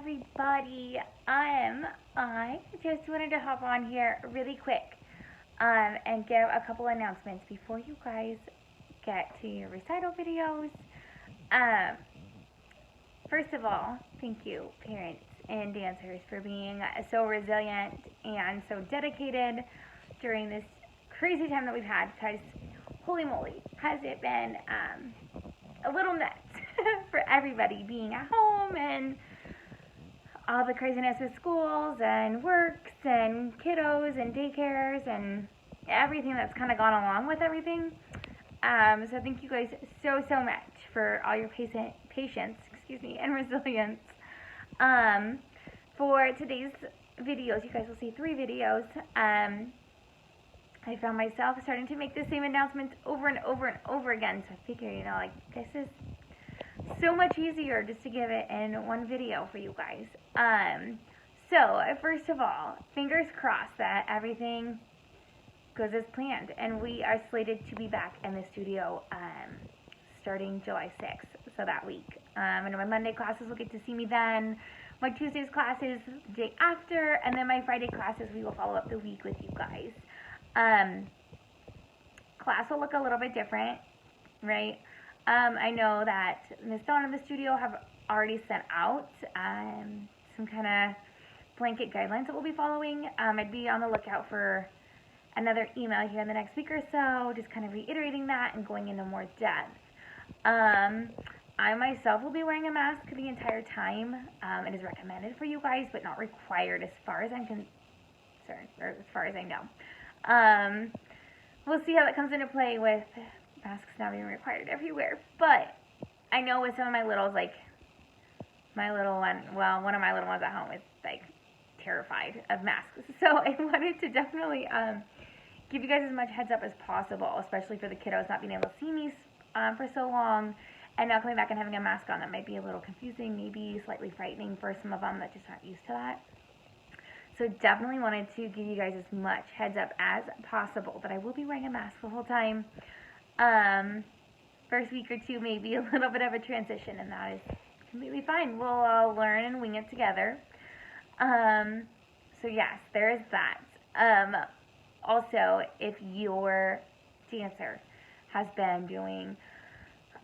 everybody. I just wanted to hop on here really quick and give a couple announcements before you guys get to your recital videos. Um, First of all, thank you, parents and dancers, for being so resilient and so dedicated during this crazy time that we've had. Because, holy moly, has it been a little nuts for everybody being at home and all the craziness with schools and works and kiddos and daycares and everything that's kind of gone along with everything. So thank you guys so much for all your patience, and resilience. For today's videos, you guys will see 3 videos. I found myself starting to make the same announcements over and over again, so I figured, this is so much easier just to give it in one video for you guys. So first of all, fingers crossed that everything goes as planned, and we are slated to be back in the studio starting July 6th, so that week. And my Monday classes will get to see me then, my Tuesdays classes the day after, and then my Friday classes we will follow up the week with you guys. Class will look a little bit different, right? I know that Miss Dawn and the studio have already sent out some kind of blanket guidelines that we'll be following. I'd be on the lookout for another email here in the next week or so, just kind of reiterating that and going into more depth. I myself will be wearing a mask the entire time. It is recommended for you guys, but not required as far as I'm concerned, or as far as I know. We'll see how that comes into play with masks not being required everywhere. But I know with some of my littles, like my little one, one of my little ones at home is terrified of masks. So I wanted to definitely give you guys as much heads up as possible, especially for the kiddos not being able to see me for so long, and now coming back and having a mask on. That might be a little confusing, maybe slightly frightening for some of them that just aren't used to that. So definitely wanted to give you guys as much heads up as possible that I will be wearing a mask the whole time. First week or two may be a little bit of a transition, and that is completely fine. We'll all learn and wing it together. So yes, there is that. Also, if your dancer has been doing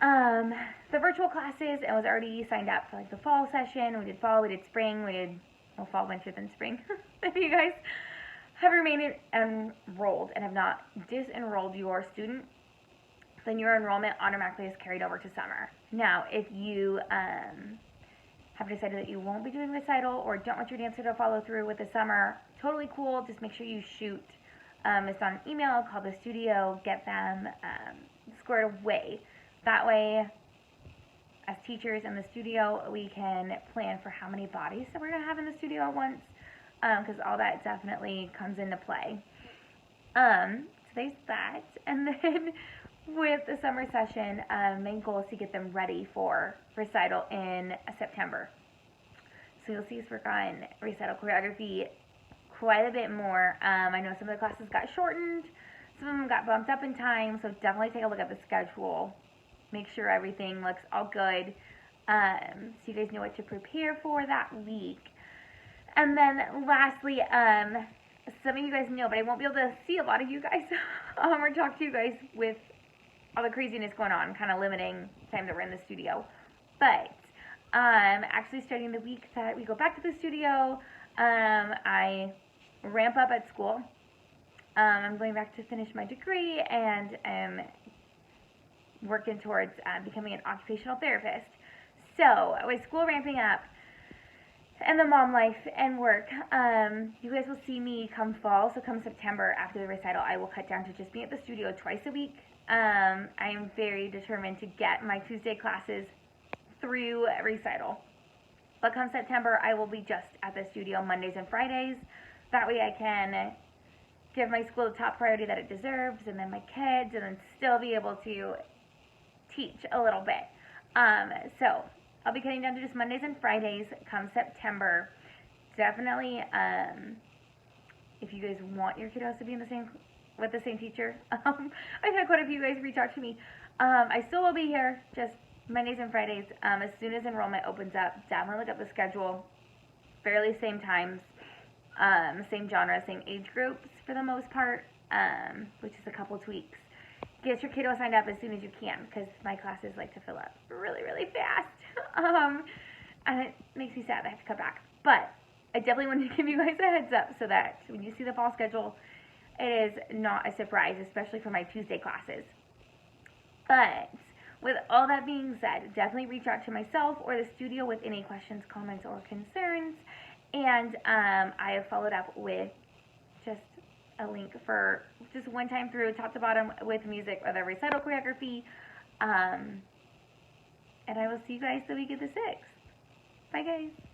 the virtual classes and was already signed up for the fall session, we did fall, we did spring, we did fall, winter, then spring. If you guys have remained enrolled and have not disenrolled your student, then your enrollment automatically is carried over to summer. Now, if you have decided that you won't be doing recital or don't want your dancer to follow through with the summer, totally cool. Just make sure you shoot Miss Dawn an email, call the studio, get them squared away. That way, as teachers in the studio, we can plan for how many bodies that we're going to have in the studio at once, because all that definitely comes into play. So there's that. And then with the summer session, main goal is to get them ready for recital in September. So you'll see us work on recital choreography quite a bit more. I know some of the classes got shortened, some of them got bumped up in time, so definitely take a look at the schedule. Make sure everything looks all good, so you guys know what to prepare for that week. And then lastly, some of you guys know, but I won't be able to see a lot of you guys or talk to you guys with all the craziness going on, kind of limiting time that we're in the studio. But actually starting the week that we go back to the studio, I ramp up at school. I'm going back to finish my degree and am working towards becoming an occupational therapist. So with school ramping up and the mom life and work, you guys will see me come fall. So come September after the recital, I will cut down to just being at the studio twice a week. I am very determined to get my Tuesday classes through recital. But come September, I will be just at the studio Mondays and Fridays. That way I can give my school the top priority that it deserves, and then my kids, and then still be able to teach a little bit. So I'll be cutting down to just Mondays and Fridays come September. Definitely, if you guys want your kiddos to be in with the same teacher, I've had quite a few guys reach out to me. I still will be here, just Mondays and Fridays. As soon as enrollment opens up, definitely look up the schedule. fairly same times, same genre, same age groups for the most part, which is a couple tweaks. Get your kiddo signed up as soon as you can because my classes like to fill up really, really fast. And it makes me sad I have to cut back. But I definitely wanted to give you guys a heads up so that when you see the fall schedule, it is not a surprise, especially for my Tuesday classes. But with all that being said, definitely reach out to myself or the studio with any questions, comments, or concerns. And I have followed up with just a link for just one time through top to bottom with music or the recital choreography. And I will see you guys the week of the 6th. Bye, guys.